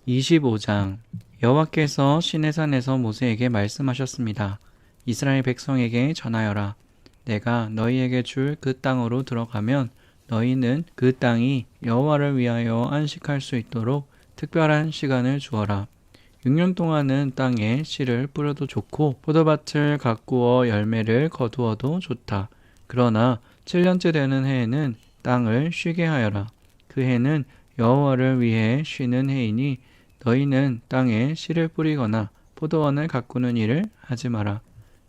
25장. 여호와께서 시내산에서 모세에게 말씀하셨습니다. 이스라엘 백성에게 전하여라. 내가 너희에게 줄 그 땅으로 들어가면 너희는 그 땅이 여호와를 위하여 안식할 수 있도록 특별한 시간을 주어라. 6년 동안은 땅에 씨를 뿌려도 좋고 포도밭을 가꾸어 열매를 거두어도 좋다. 그러나 7년째 되는 해에는 땅을 쉬게 하여라. 그 해는 여호와를 위해 쉬는 해이니 너희는 땅에 씨를 뿌리거나 포도원을 가꾸는 일을 하지 마라.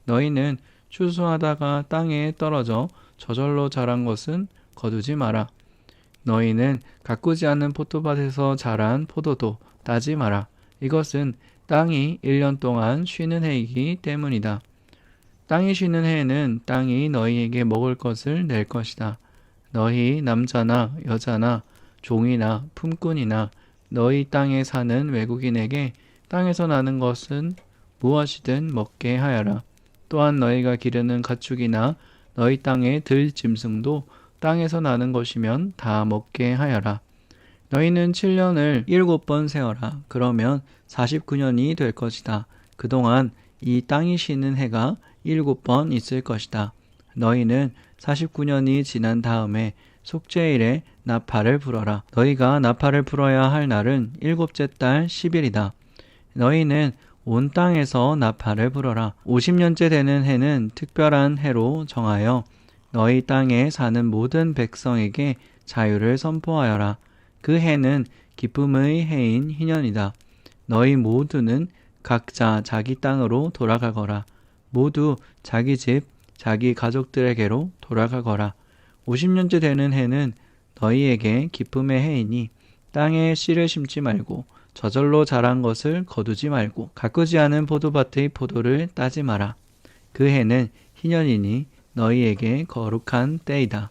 너희는 추수하다가 땅에 떨어져 저절로 자란 것은 거두지 마라. 너희는 가꾸지 않은 포도밭에서 자란 포도도 따지 마라. 이것은 땅이 1년 동안 쉬는 해이기 때문이다. 땅이 쉬는 해에는 땅이 너희에게 먹을 것을 낼 것이다. 너희 남자나 여자나 종이나 품꾼이나 너희 땅에 사는 외국인에게 땅에서 나는 것은 무엇이든 먹게 하여라. 또한 너희가 기르는 가축이나 너희 땅의 들짐승도 땅에서 나는 것이면 다 먹게 하여라. 너희는 7년을 7번 세어라. 그러면 49년이 될 것이다. 그동안 이 땅이 쉬는 해가 7번 있을 것이다. 너희는 49년이 지난 다음에 속죄일에 나팔을 불어라. 너희가 나팔을 불어야 할 날은 7째 달 10일이다. 너희는 온 땅에서 나팔을 불어라. 50년째 되는 해는 특별한 해로 정하여 너희 땅에 사는 모든 백성에게 자유를 선포하여라. 그 해는 기쁨의 해인 희년이다. 너희 모두는 각자 자기 땅으로 돌아가거라. 모두 자기 집, 자기 가족들에게로 돌아가거라. 50년째 되는 해는 너희에게 기쁨의 해이니 땅에 씨를 심지 말고 저절로 자란 것을 거두지 말고 가꾸지 않은 포도밭의 포도를 따지 마라. 그 해는 희년이니 너희에게 거룩한 때이다.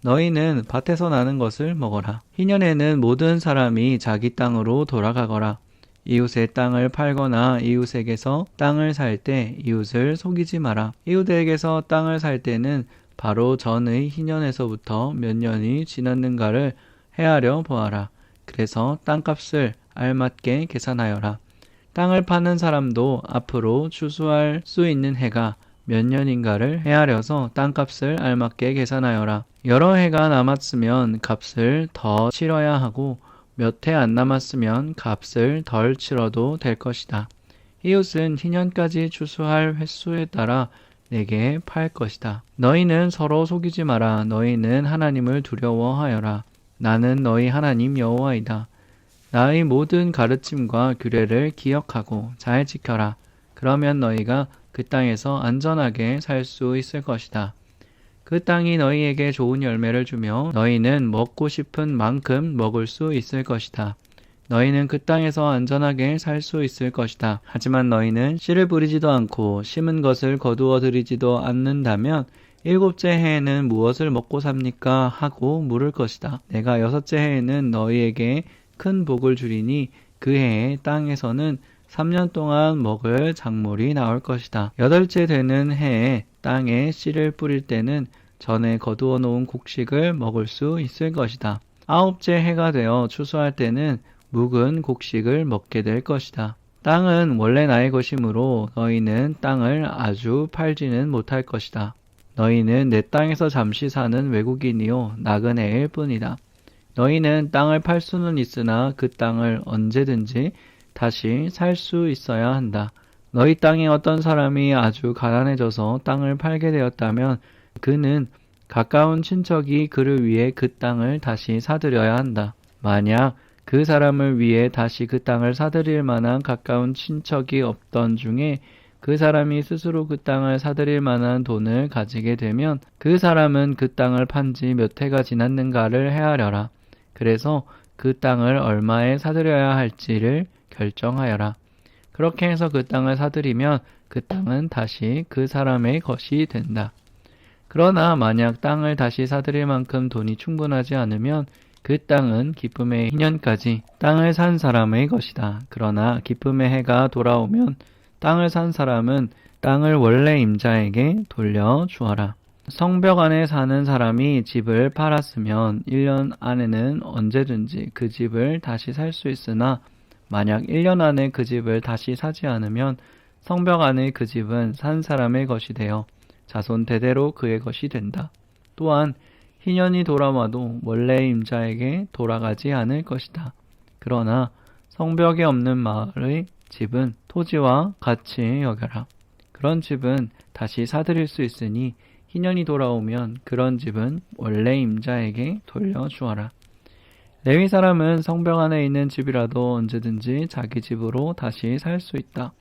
너희는 밭에서 나는 것을 먹어라. 희년에는 모든 사람이 자기 땅으로 돌아가거라. 이웃의 땅을 팔거나 이웃에게서 땅을 살 때 이웃을 속이지 마라. 이웃에게서 땅을 살 때는 바로 전의 희년에서부터 몇 년이 지났는가를 헤아려 보아라. 그래서 땅값을 알맞게 계산하여라. 땅을 파는 사람도 앞으로 추수할 수 있는 해가 몇 년인가를 헤아려서 땅값을 알맞게 계산하여라. 여러 해가 남았으면 값을 더 치러야 하고 몇 해 안 남았으면 값을 덜 치러도 될 것이다. 이웃은 희년까지 추수할 횟수에 따라 내게 팔 것이다. 너희는 서로 속이지 마라. 너희는 하나님을 두려워하여라. 나는 너희 하나님 여호와이다. 나의 모든 가르침과 규례를 기억하고 잘 지켜라. 그러면 너희가 그 땅에서 안전하게 살 수 있을 것이다. 그 땅이 너희에게 좋은 열매를 주며 너희는 먹고 싶은 만큼 먹을 수 있을 것이다. 너희는 그 땅에서 안전하게 살 수 있을 것이다. 하지만 너희는 씨를 뿌리지도 않고 심은 것을 거두어 들이지도 않는다면 7째 해에는 무엇을 먹고 삽니까? 하고 물을 것이다. 내가 6째 해에는 너희에게 큰 복을 주리니 그 해에 땅에서는 3년 동안 먹을 작물이 나올 것이다. 8째 되는 해에 땅에 씨를 뿌릴 때는 전에 거두어 놓은 곡식을 먹을 수 있을 것이다. 9째 해가 되어 추수할 때는 묵은 곡식을 먹게 될 것이다. 땅은 원래 나의 것이므로 너희는 땅을 아주 팔지는 못할 것이다. 너희는 내 땅에서 잠시 사는 외국인이요 나그네일 뿐이다. 너희는 땅을 팔 수는 있으나 그 땅을 언제든지 다시 살 수 있어야 한다. 너희 땅에 어떤 사람이 아주 가난해져서 땅을 팔게 되었다면 그는 가까운 친척이 그를 위해 그 땅을 다시 사들여야 한다. 만약 그 사람을 위해 다시 그 땅을 사들일 만한 가까운 친척이 없던 중에 그 사람이 스스로 그 땅을 사들일 만한 돈을 가지게 되면 그 사람은 그 땅을 판 지 몇 해가 지났는가를 헤아려라. 그래서 그 땅을 얼마에 사들여야 할지를 결정하여라. 그렇게 해서 그 땅을 사들이면 그 땅은 다시 그 사람의 것이 된다. 그러나 만약 땅을 다시 사들일 만큼 돈이 충분하지 않으면 그 땅은 기쁨의 희년까지 땅을 산 사람의 것이다. 그러나 기쁨의 해가 돌아오면 땅을 산 사람은 땅을 원래 임자에게 돌려주어라. 성벽 안에 사는 사람이 집을 팔았으면 1년 안에는 언제든지 그 집을 다시 살 수 있으나 만약 1년 안에 그 집을 다시 사지 않으면 성벽 안의 그 집은 산 사람의 것이 되어 자손 대대로 그의 것이 된다. 또한 희년이 돌아와도 원래의 임자에게 돌아가지 않을 것이다. 그러나 성벽이 없는 마을의 집은 토지와 같이 여겨라. 그런 집은 다시 사들일 수 있으니 희년이 돌아오면 그런 집은 원래 임자에게 돌려주어라. 레위 사람은 성벽 안에 있는 집이라도 언제든지 자기 집으로 다시 살 수 있다.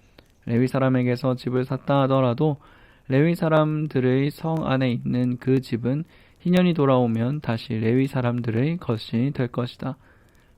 레위 사람에게서 집을 샀다 하더라도 레위 사람들의 성 안에 있는 그 집은 희년이 돌아오면 다시 레위 사람들의 것이 될 것이다.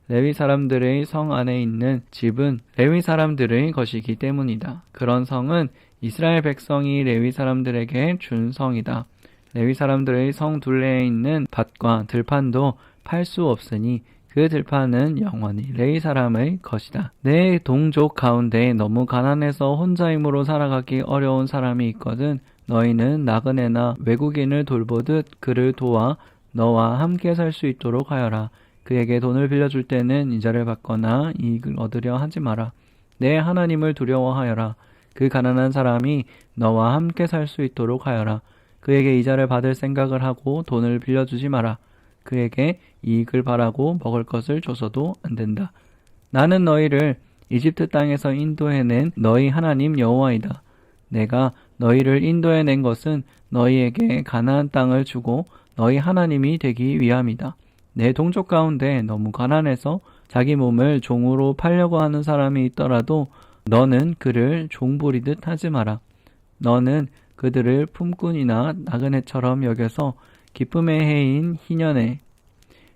레위 사람들의 성 안에 있는 집은 레위 사람들의 것이기 때문이다. 그런 성은 이스라엘 백성이 레위 사람들에게 준 성이다. 레위 사람들의 성 둘레에 있는 밭과 들판도 팔 수 없으니 그 들판은 영원히 레위 사람의 것이다. 내 동족 가운데 너무 가난해서 혼자 힘으로 살아가기 어려운 사람이 있거든 너희는 나그네나 외국인을 돌보듯 그를 도와 너와 함께 살 수 있도록 하여라. 그에게 돈을 빌려줄 때는 이자를 받거나 이익을 얻으려 하지 마라. 내 하나님을 두려워하여라. 그 가난한 사람이 너와 함께 살 수 있도록 하여라. 그에게 이자를 받을 생각을 하고 돈을 빌려주지 마라. 그에게 이익을 바라고 먹을 것을 줘서도 안 된다. 나는 너희를 이집트 땅에서 인도해낸 너희 하나님 여호와이다. 내가 너희를 인도해낸 것은 너희에게 가나안 땅을 주고 너희 하나님이 되기 위함이다. 내 동족 가운데 너무 가난해서 자기 몸을 종으로 팔려고 하는 사람이 있더라도 너는 그를 종부리듯 하지 마라. 너는 그들을 품꾼이나 나그네처럼 여겨서 기쁨의 해인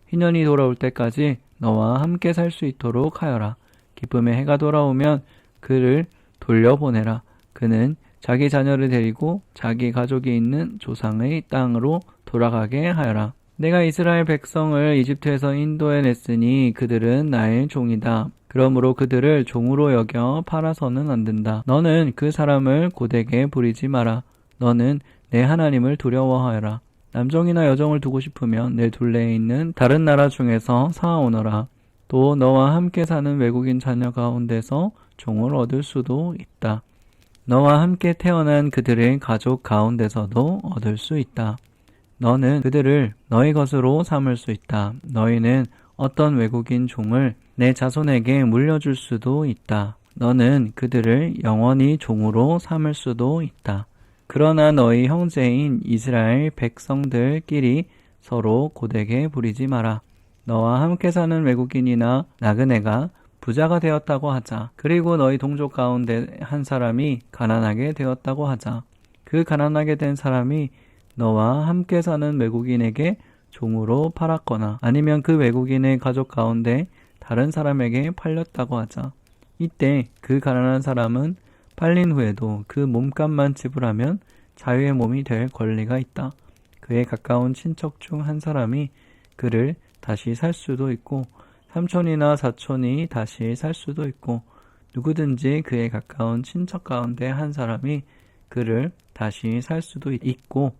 희년이 돌아올 때까지 너와 함께 살 수 있도록 하여라. 기쁨의 해가 돌아오면 그를 돌려보내라. 그는 자기 자녀를 데리고 자기 가족이 있는 조상의 땅으로 돌아가게 하여라. 내가 이스라엘 백성을 이집트에서 인도해냈으니 그들은 나의 종이다. 그러므로 그들을 종으로 여겨 팔아서는 안 된다. 너는 그 사람을 고되게 부리지 마라. 너는 내 하나님을 두려워하여라. 남종이나 여종을 두고 싶으면 내 둘레에 있는 다른 나라 중에서 사오너라. 또 너와 함께 사는 외국인 자녀 가운데서 종을 얻을 수도 있다. 너와 함께 태어난 그들의 가족 가운데서도 얻을 수 있다. 너는 그들을 너희 것으로 삼을 수 있다. 너희는 어떤 외국인 종을 내 자손에게 물려줄 수도 있다. 너는 그들을 영원히 종으로 삼을 수도 있다. 그러나 너희 형제인 이스라엘 백성들끼리 서로 고되게 부리지 마라. 너와 함께 사는 외국인이나 나그네가 부자가 되었다고 하자. 그리고 너희 동족 가운데 한 사람이 가난하게 되었다고 하자. 그 가난하게 된 사람이 너와 함께 사는 외국인에게 종으로 팔았거나 아니면 그 외국인의 가족 가운데 다른 사람에게 팔렸다고 하자. 이때 그 가난한 사람은 팔린 후에도 그 몸값만 지불하면 자유의 몸이 될 권리가 있다. 그의 가까운 친척 중 한 사람이 그를 다시 살 수도 있고 삼촌이나 사촌이 다시 살 수도 있고 누구든지 그의 가까운 친척 가운데 한 사람이 그를 다시 살 수도 있고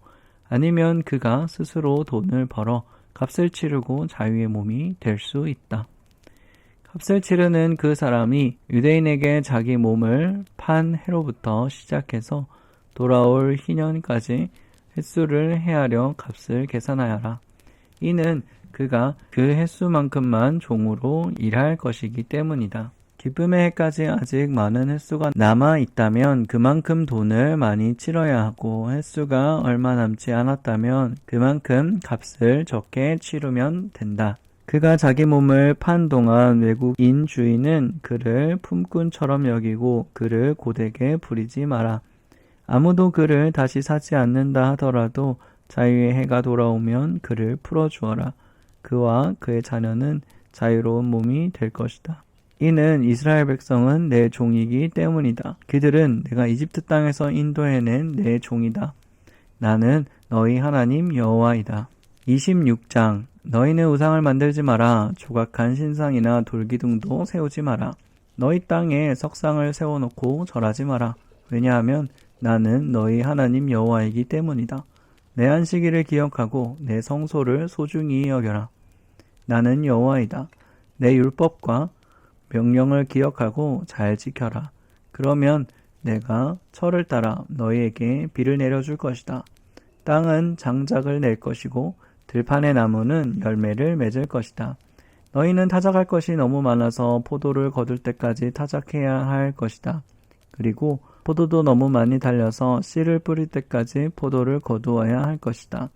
아니면 그가 스스로 돈을 벌어 값을 치르고 자유의 몸이 될 수 있다. 값을 치르는 그 사람이 유대인에게 자기 몸을 판 해로부터 시작해서 돌아올 희년까지 횟수를 헤아려 값을 계산하여라. 이는 그가 그 횟수만큼만 종으로 일할 것이기 때문이다. 기쁨의 해까지 아직 많은 횟수가 남아 있다면 그만큼 돈을 많이 치러야 하고 횟수가 얼마 남지 않았다면 그만큼 값을 적게 치르면 된다. 그가 자기 몸을 판 동안 외국인 주인은 그를 품꾼처럼 여기고 그를 고되게 부리지 마라. 아무도 그를 다시 사지 않는다 하더라도 자유의 해가 돌아오면 그를 풀어주어라. 그와 그의 자녀는 자유로운 몸이 될 것이다. 이는 이스라엘 백성은 내 종이기 때문이다. 그들은 내가 이집트 땅에서 인도해낸 내 종이다. 나는 너희 하나님 여호와이다. 26장 너희는 우상을 만들지 마라. 조각한 신상이나 돌기둥도 세우지 마라. 너희 땅에 석상을 세워놓고 절하지 마라. 왜냐하면 나는 너희 하나님 여호와이기 때문이다. 내 안식일을 기억하고 내 성소를 소중히 여겨라. 나는 여호와이다. 내 율법과 명령을 기억하고 잘 지켜라. 그러면 내가 철을 따라 너희에게 비를 내려줄 것이다. 땅은 장작을 낼 것이고 들판의 나무는 열매를 맺을 것이다. 너희는 타작할 것이 너무 많아서 포도를 거둘 때까지 타작해야 할 것이다. 그리고 포도도 너무 많이 달려서 씨를 뿌릴 때까지 포도를 거두어야 할 것이다.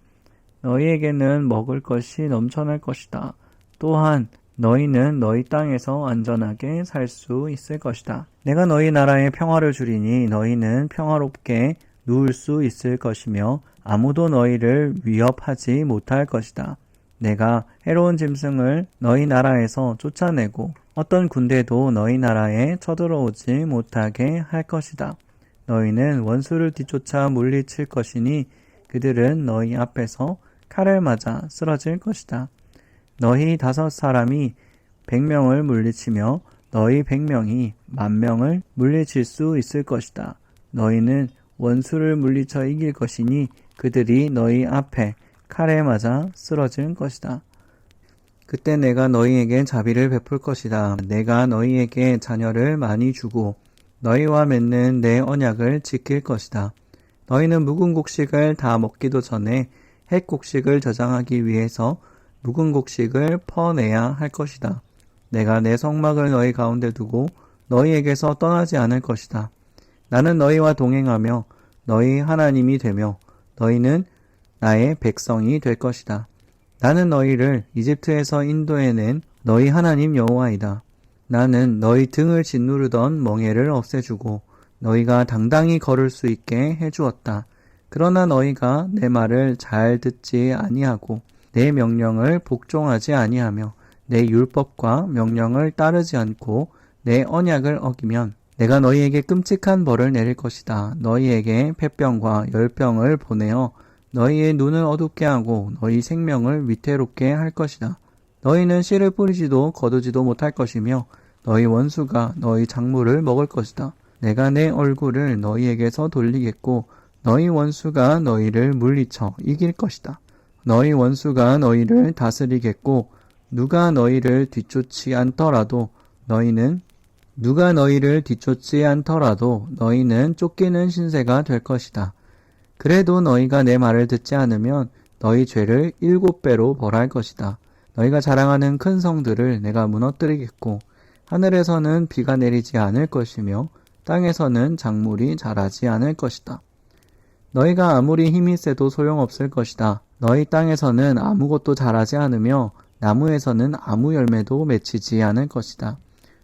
너희에게는 먹을 것이 넘쳐날 것이다. 또한 너희는 너희 땅에서 안전하게 살 수 있을 것이다. 내가 너희 나라에 평화를 주리니 너희는 평화롭게 누울 수 있을 것이며 아무도 너희를 위협하지 못할 것이다. 내가 해로운 짐승을 너희 나라에서 쫓아내고 어떤 군대도 너희 나라에 쳐들어오지 못하게 할 것이다. 너희는 원수를 뒤쫓아 물리칠 것이니 그들은 너희 앞에서 칼을 맞아 쓰러질 것이다. 너희 5사람이 100명을 물리치며 너희 100명이 10,000명을 물리칠 수 있을 것이다. 너희는 원수를 물리쳐 이길 것이니 그들이 너희 앞에 칼에 맞아 쓰러질 것이다. 그때 내가 너희에게 자비를 베풀 것이다. 내가 너희에게 자녀를 많이 주고 너희와 맺는 내 언약을 지킬 것이다. 너희는 묵은 곡식을 다 먹기도 전에 햇 곡식을 저장하기 위해서 묵은 곡식을 퍼내야 할 것이다. 내가 내 성막을 너희 가운데 두고 너희에게서 떠나지 않을 것이다. 나는 너희와 동행하며 너희 하나님이 되며 너희는 나의 백성이 될 것이다. 나는 너희를 이집트에서 인도해낸 너희 하나님 여호와이다. 나는 너희 등을 짓누르던 멍에를 없애주고 너희가 당당히 걸을 수 있게 해주었다. 그러나 너희가 내 말을 잘 듣지 아니하고 내 명령을 복종하지 아니하며 내 율법과 명령을 따르지 않고 내 언약을 어기면 내가 너희에게 끔찍한 벌을 내릴 것이다. 너희에게 폐병과 열병을 보내어 너희의 눈을 어둡게 하고 너희 생명을 위태롭게 할 것이다. 너희는 씨를 뿌리지도 거두지도 못할 것이며 너희 원수가 너희 작물을 먹을 것이다. 내가 내 얼굴을 너희에게서 돌리겠고 너희 원수가 너희를 물리쳐 이길 것이다. 너희 원수가 너희를 다스리겠고 누가 너희를 뒤쫓지 않더라도 너희는 쫓기는 신세가 될 것이다. 그래도 너희가 내 말을 듣지 않으면 너희 죄를 7배로 벌할 것이다. 너희가 자랑하는 큰 성들을 내가 무너뜨리겠고 하늘에서는 비가 내리지 않을 것이며 땅에서는 작물이 자라지 않을 것이다. 너희가 아무리 힘이 세도 소용없을 것이다. 너희 땅에서는 아무것도 자라지 않으며 나무에서는 아무 열매도 맺히지 않을 것이다.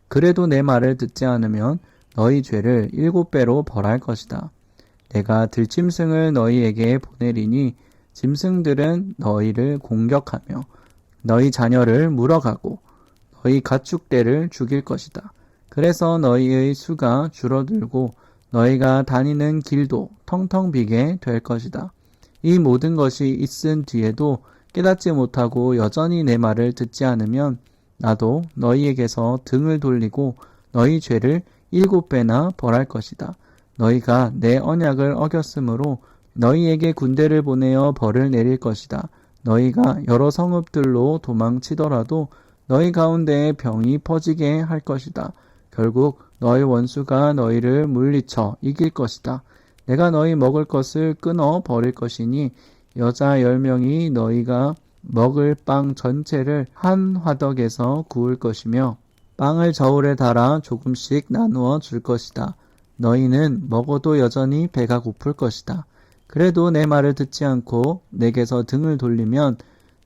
그래도 내 말을 듣지 않으면 너희 죄를 7배로 벌할 것이다. 내가 들짐승을 너희에게 보내리니 짐승들은 너희를 공격하며 너희 자녀를 물어가고 너희 가축대를 죽일 것이다. 그래서 너희의 수가 줄어들고 너희가 다니는 길도 텅텅 비게 될 것이다. 이 모든 것이 있은 뒤에도 깨닫지 못하고 여전히 내 말을 듣지 않으면 나도 너희에게서 등을 돌리고 너희 죄를 7배나 벌할 것이다. 너희가 내 언약을 어겼으므로 너희에게 군대를 보내어 벌을 내릴 것이다. 너희가 여러 성읍들로 도망치더라도 너희 가운데에 병이 퍼지게 할 것이다. 결국 너희 원수가 너희를 물리쳐 이길 것이다. 내가 너희 먹을 것을 끊어 버릴 것이니 여자 10명이 너희가 먹을 빵 전체를 한 화덕에서 구울 것이며 빵을 저울에 달아 조금씩 나누어 줄 것이다. 너희는 먹어도 여전히 배가 고플 것이다. 그래도 내 말을 듣지 않고 내게서 등을 돌리면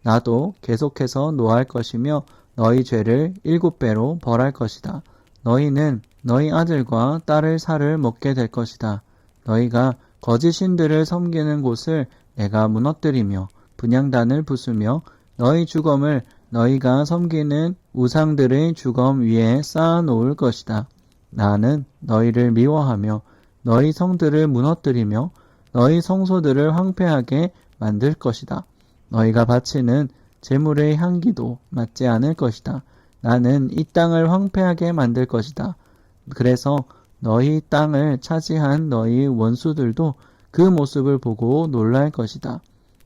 나도 계속해서 노할 것이며 너희 죄를 7배로 벌할 것이다. 너희는 너희 아들과 딸을 살을 먹게 될 것이다. 너희가 거짓 신들을 섬기는 곳을 내가 무너뜨리며 분향단을 부수며 너희 주검을 너희가 섬기는 우상들의 주검 위에 쌓아 놓을 것이다. 나는 너희를 미워하며 너희 성들을 무너뜨리며 너희 성소들을 황폐하게 만들 것이다. 너희가 바치는 제물의 향기도 맞지 않을 것이다. 나는 이 땅을 황폐하게 만들 것이다. 그래서 너희 땅을 차지한 너희 원수들도 그 모습을 보고 놀랄 것이다.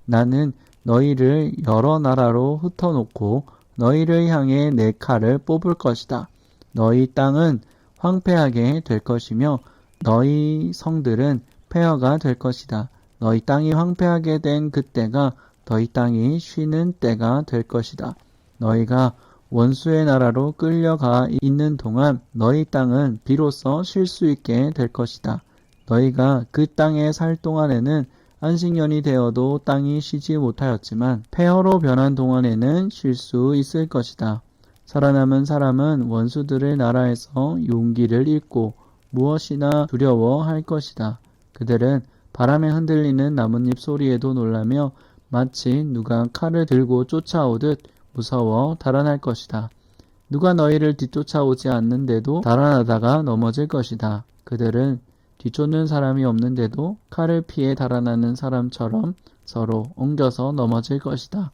나는 너희를 여러 나라로 흩어놓고 너희를 향해 내 칼을 뽑을 것이다. 너희 땅은 황폐하게 될 것이며 너희 성들은 폐허가 될 것이다. 너희 땅이 황폐하게 된 그때가 너희 땅이 쉬는 때가 될 것이다. 너희가 원수의 나라로 끌려가 있는 동안 너희 땅은 비로소 쉴 수 있게 될 것이다. 너희가 그 땅에 살 동안에는 안식년이 되어도 땅이 쉬지 못하였지만 폐허로 변한 동안에는 쉴 수 있을 것이다. 살아남은 사람은 원수들의 나라에서 용기를 잃고 무엇이나 두려워할 것이다. 그들은 바람에 흔들리는 나뭇잎 소리에도 놀라며 마치 누가 칼을 들고 쫓아오듯 무서워 달아날 것이다. 누가 너희를 뒤쫓아오지 않는데도 달아나다가 넘어질 것이다. 그들은 뒤쫓는 사람이 없는데도 칼을 피해 달아나는 사람처럼 서로 엉겨서 넘어질 것이다.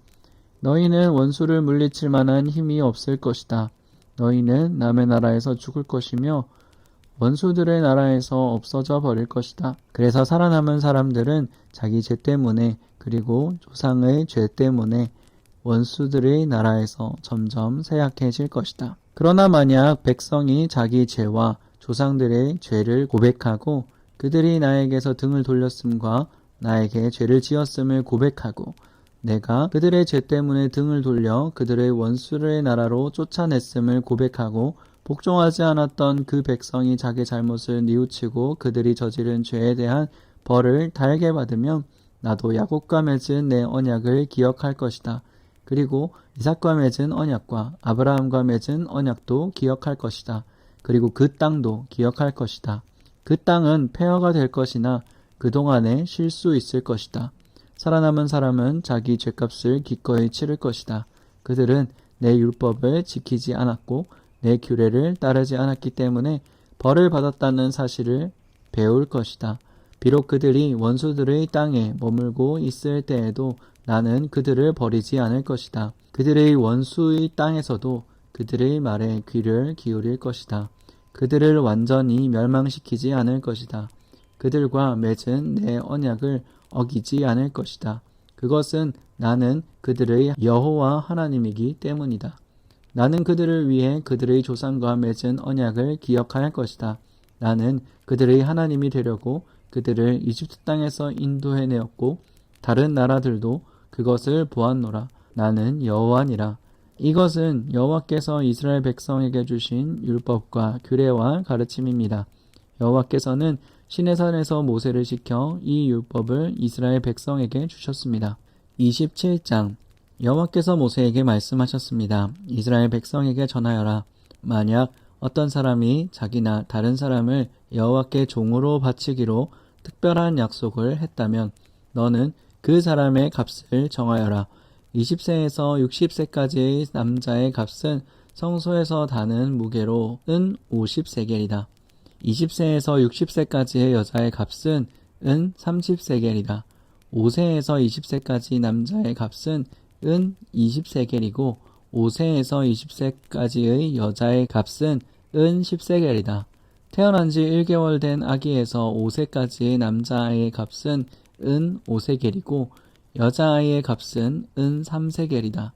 너희는 원수를 물리칠 만한 힘이 없을 것이다. 너희는 남의 나라에서 죽을 것이며 원수들의 나라에서 없어져 버릴 것이다. 그래서 살아남은 사람들은 자기 죄 때문에 그리고 조상의 죄 때문에 원수들의 나라에서 점점 쇠약해질 것이다. 그러나 만약 백성이 자기 죄와 조상들의 죄를 고백하고 그들이 나에게서 등을 돌렸음과 나에게 죄를 지었음을 고백하고 내가 그들의 죄 때문에 등을 돌려 그들의 원수의 나라로 쫓아냈음을 고백하고 복종하지 않았던 그 백성이 자기 잘못을 뉘우치고 그들이 저지른 죄에 대한 벌을 달게 받으면 나도 야곱과 맺은 내 언약을 기억할 것이다. 그리고 이삭과 맺은 언약과 아브라함과 맺은 언약도 기억할 것이다. 그리고 그 땅도 기억할 것이다. 그 땅은 폐허가 될 것이나 그동안에 쉴 수 있을 것이다. 살아남은 사람은 자기 죄값을 기꺼이 치를 것이다. 그들은 내 율법을 지키지 않았고 내 규례를 따르지 않았기 때문에 벌을 받았다는 사실을 배울 것이다. 비록 그들이 원수들의 땅에 머물고 있을 때에도 나는 그들을 버리지 않을 것이다. 그들의 원수의 땅에서도 그들의 말에 귀를 기울일 것이다. 그들을 완전히 멸망시키지 않을 것이다. 그들과 맺은 내 언약을 어기지 않을 것이다. 그것은 나는 그들의 여호와 하나님이기 때문이다. 나는 그들을 위해 그들의 조상과 맺은 언약을 기억할 것이다. 나는 그들의 하나님이 되려고 그들을 이집트 땅에서 인도해내었고 다른 나라들도 그것을 보았노라. 나는 여호와니라. 이것은 여호와께서 이스라엘 백성에게 주신 율법과 규례와 가르침입니다. 여호와께서는 시내산에서 모세를 시켜 이 율법을 이스라엘 백성에게 주셨습니다. 27장 여호와께서 모세에게 말씀하셨습니다. 이스라엘 백성에게 전하여라. 만약 어떤 사람이 자기나 다른 사람을 여호와께 종으로 바치기로 특별한 약속을 했다면 너는 그 사람의 값을 정하여라. 20세에서 60세까지의 남자의 값은 성소에서 다는 무게로 은 50세겔이다. 20세에서 60세까지의 여자의 값은 은 30세겔이다. 5세에서 20세까지 남자의 값은 은 20세겔이고 5세에서 20세까지의 여자의 값은 은 10세겔이다. 태어난 지 1개월 된 아기에서 5세까지의 남자아이의 값은 은 5세겔이고 여자아이의 값은 은 3세겔이다.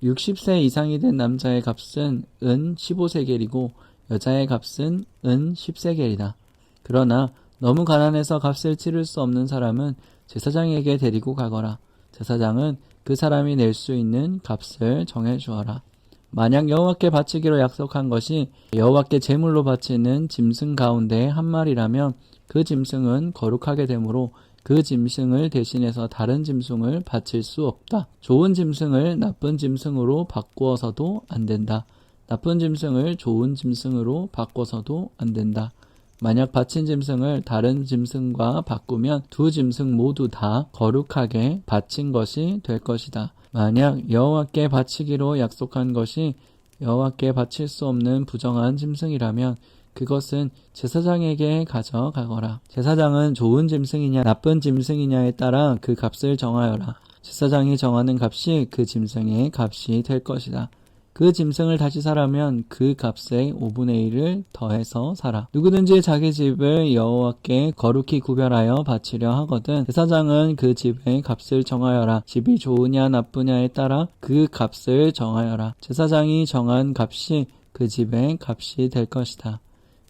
60세 이상이 된 남자의 값은 은 15세겔이고 여자의 값은 은 10세겔이다. 그러나 너무 가난해서 값을 치를 수 없는 사람은 제사장에게 데리고 가거라. 제사장은 그 사람이 낼 수 있는 값을 정해 주어라. 만약 여호와께 바치기로 약속한 것이 여호와께 제물로 바치는 짐승 가운데 한 마리라면 그 짐승은 거룩하게 되므로 그 짐승을 대신해서 다른 짐승을 바칠 수 없다. 좋은 짐승을 나쁜 짐승으로 바꾸어서도 안 된다. 나쁜 짐승을 좋은 짐승으로 바꿔서도 안 된다. 만약 바친 짐승을 다른 짐승과 바꾸면 두 짐승 모두 다 거룩하게 바친 것이 될 것이다. 만약 여호와께 바치기로 약속한 것이 여호와께 바칠 수 없는 부정한 짐승이라면 그것은 제사장에게 가져가거라. 제사장은 좋은 짐승이냐 나쁜 짐승이냐에 따라 그 값을 정하여라. 제사장이 정하는 값이 그 짐승의 값이 될 것이다. 그 짐승을 다시 사라면 그 값의 5분의 1을 더해서 사라. 누구든지 자기 집을 여호와께 거룩히 구별하여 바치려 하거든 제사장은 그 집의 값을 정하여라. 집이 좋으냐 나쁘냐에 따라 그 값을 정하여라. 제사장이 정한 값이 그 집의 값이 될 것이다.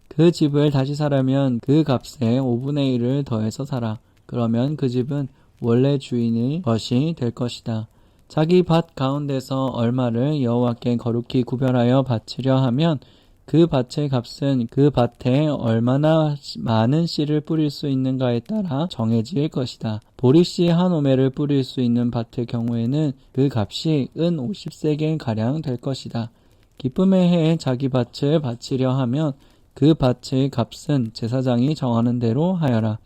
그 집을 다시 사려면 그 값의 5분의 1을 더해서 사라. 그러면 그 집은 원래 주인의 것이 될 것이다. 자기 밭 가운데서 얼마를 여호와께 거룩히 구별하여 바치려 하면 그 밭의 값은 그 밭에 얼마나 많은 씨를 뿌릴 수 있는가에 따라 정해질 것이다. 보리씨 한 오매를 뿌릴 수 있는 밭의 경우에는 그 값이 은 50세겔가량 될 것이다. 기쁨의 해에 자기 밭을 바치려 하면 그 밭의 값은 제사장이 정하는 대로 하여라.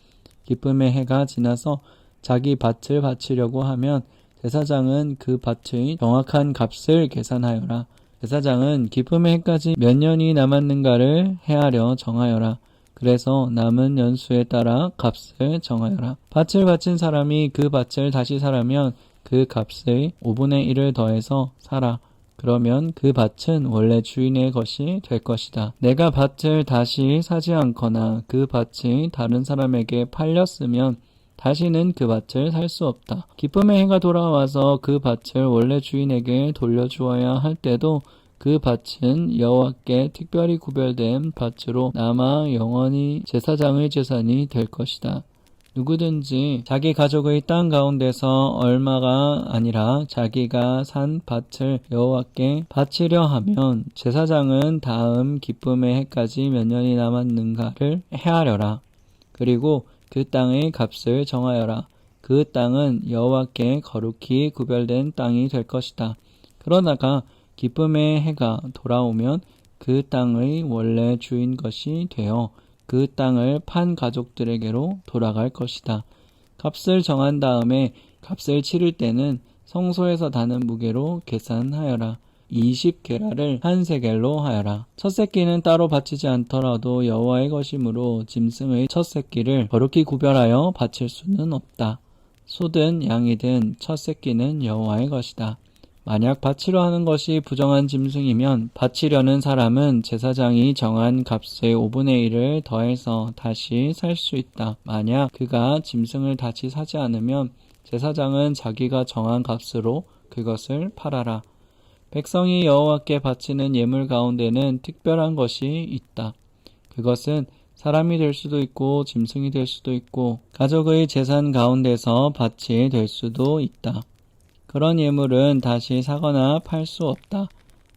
기쁨의 해가 지나서 자기 밭을 바치려고 하면 제사장은 그 밭의 정확한 값을 계산하여라. 제사장은 기쁨의 해까지 몇 년이 남았는가를 헤아려 정하여라. 그래서 남은 연수에 따라 값을 정하여라. 밭을 바친 사람이 그 밭을 다시 사려면 그 값의 5분의 1을 더해서 사라. 그러면 그 밭은 원래 주인의 것이 될 것이다. 내가 밭을 다시 사지 않거나 그 밭이 다른 사람에게 팔렸으면 다시는 그 밭을 살 수 없다. 기쁨의 해가 돌아와서 그 밭을 원래 주인에게 돌려주어야 할 때도 그 밭은 여호와께 특별히 구별된 밭으로 남아 영원히 제사장의 재산이 될 것이다. 누구든지 자기 가족의 땅 가운데서 얼마가 아니라 자기가 산 밭을 여호와께 바치려 하면 제사장은 다음 기쁨의 해까지 몇 년이 남았는가를 헤아려라. 그리고 그 땅의 값을 정하여라. 그 땅은 여호와께 거룩히 구별된 땅이 될 것이다. 그러다가 기쁨의 해가 돌아오면 그 땅의 원래 주인 것이 되어 그 땅을 판 가족들에게로 돌아갈 것이다. 값을 정한 다음에 값을 치를 때는 성소에서 다는 무게로 계산하여라. 20게라를 한 세겔로 하여라. 첫 새끼는 따로 바치지 않더라도 여호와의 것이므로 짐승의 첫 새끼를 거룩히 구별하여 바칠 수는 없다. 소든 양이든 첫 새끼는 여호와의 것이다. 만약 바치려 하는 것이 부정한 짐승이면 바치려는 사람은 제사장이 정한 값의 5분의 1을 더해서 다시 살 수 있다. 만약 그가 짐승을 다시 사지 않으면 제사장은 자기가 정한 값으로 그것을 팔아라. 백성이 여호와께 바치는 예물 가운데는 특별한 것이 있다. 그것은 사람이 될 수도 있고 짐승이 될 수도 있고 가족의 재산 가운데서 밭이 될 수도 있다. 그런 예물은 다시 사거나 팔 수 없다.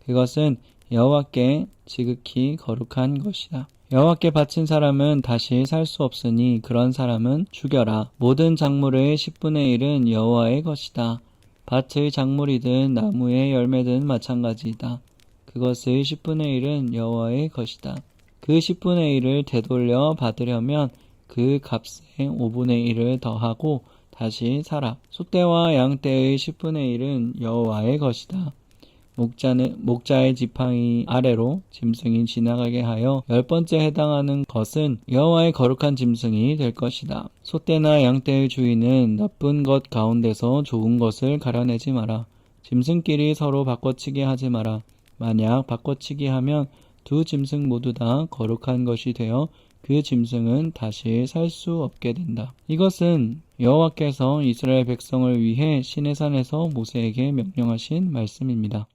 그것은 여호와께 지극히 거룩한 것이다. 여호와께 바친 사람은 다시 살 수 없으니 그런 사람은 죽여라. 모든 작물의 10분의 1은 여호와의 것이다. 밭의 작물이든 나무의 열매든 마찬가지이다. 그것의 10분의 1은 여호와의 것이다. 그 10분의 1을 되돌려 받으려면 그 값의 5분의 1을 더하고 다시 사라. 소떼와 양떼의 10분의 1은 여호와의 것이다. 목자의 지팡이 아래로 짐승이 지나가게 하여 10번째 해당하는 것은 여호와의 거룩한 짐승이 될 것이다. 소떼나 양떼의 주인은 나쁜 것 가운데서 좋은 것을 가려내지 마라. 짐승끼리 서로 바꿔치기 하지 마라. 만약 바꿔치기 하면 두 짐승 모두 다 거룩한 것이 되어 그 짐승은 다시 살 수 없게 된다. 이것은 여호와께서 이스라엘 백성을 위해 시내산에서 모세에게 명령하신 말씀입니다.